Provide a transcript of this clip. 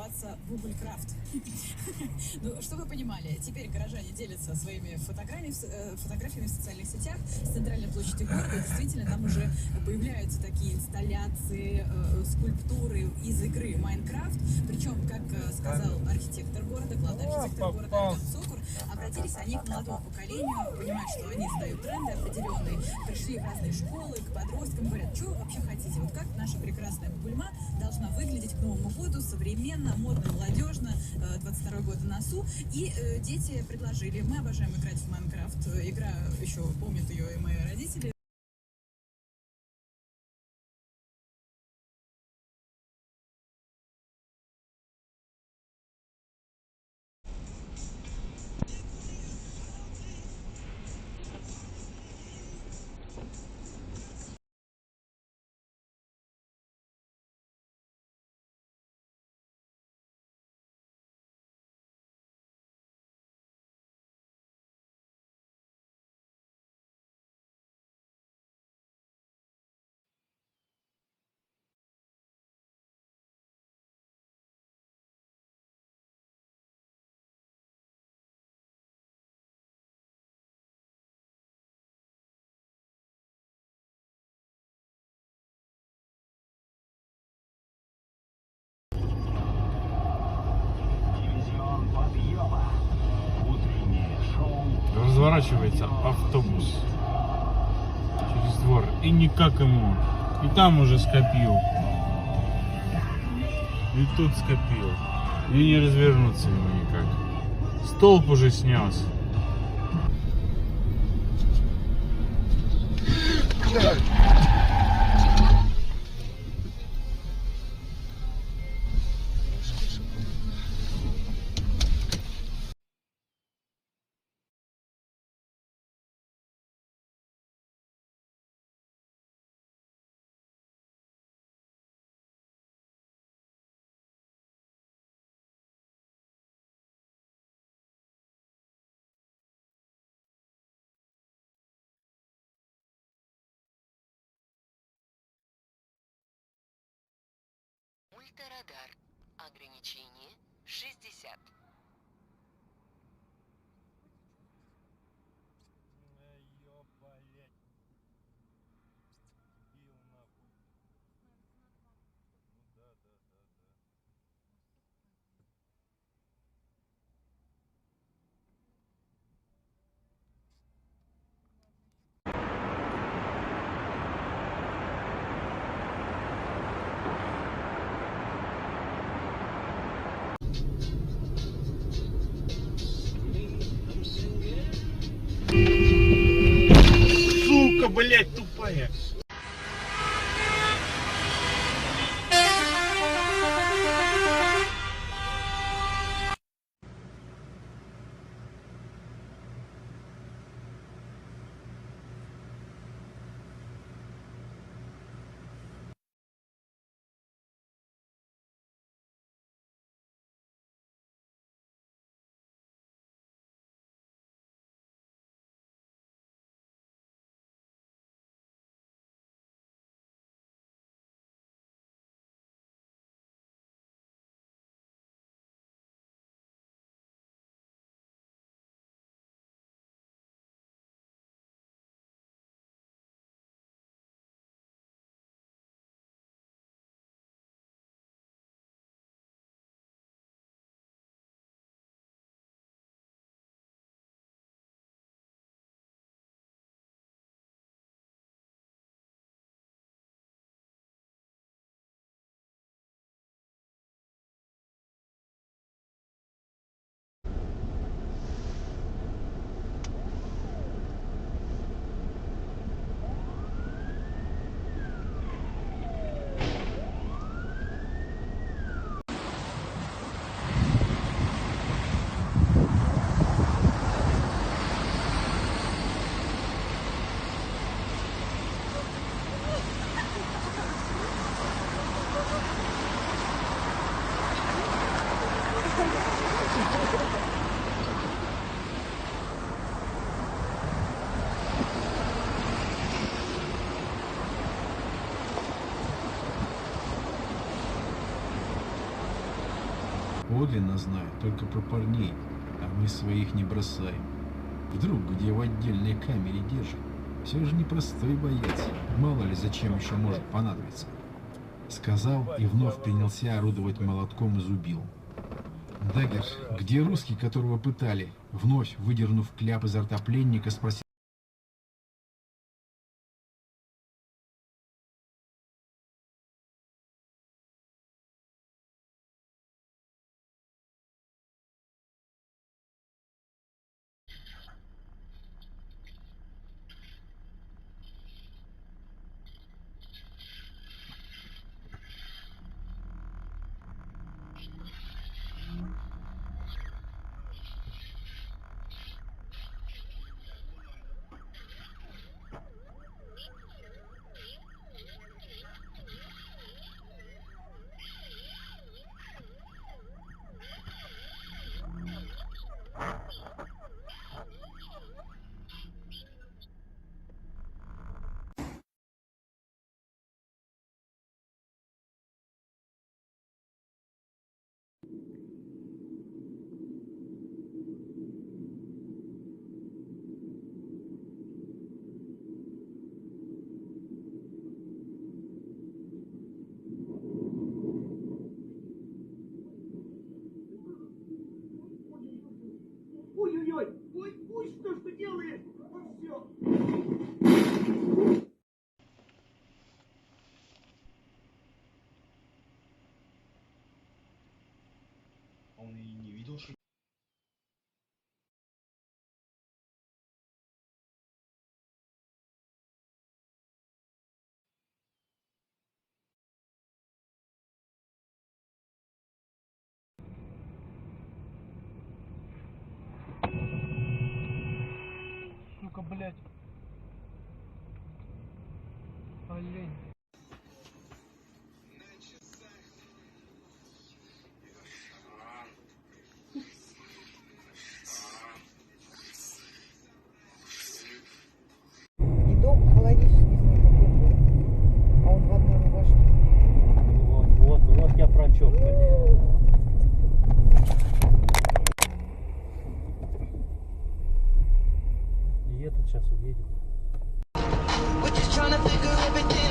купаться в Углькрафт. Ну, что вы понимали, теперь горожане делятся своими фотографиями в социальных сетях с центральной площади города. Действительно, там уже появляются такие инсталляции, скульптуры из игры Майнкрафт. Причем, как сказал архитектор города, главный архитектор города Артем Сокур, обратились они к молодому поколению, понимают, что они задают тренды определенные, пришли в разные школы, к подросткам, говорят, что вы вообще хотите, вот как наша прекрасная Бугульма должна выглядеть к Новому году, современно, модно, молодежно, 22 год на носу. И дети предложили, мы обожаем играть в Майнкрафт, игра, еще помнят ее и мои родители. Разворачивается автобус через двор, и никак ему, и там уже скопил, и тут скопил, и не развернуться ему никак. Столб уже снес. Ультрарадар. Ограничение 60. Сука, блять, тупая. подлинно знают только про парней, а мы своих не бросаем. Вдруг где в отдельной камере держат. Все же непростой боец, мало ли зачем еще может понадобиться. Сказал и вновь принялся орудовать молотком и зубилом. Даггер, где русский, которого пытали? Вновь выдернув кляп изо рта пленника, спросил. Ой-ой-ой! Ой, что ж ты делаешь? Ну все. Он и не видел, что... Сука, блядь. Олень. И дом холодильник, не знаю, какой был. А он в одной рубашке. Вот я прочел, блядь. И этот сейчас увидит. We're just trying to figure everything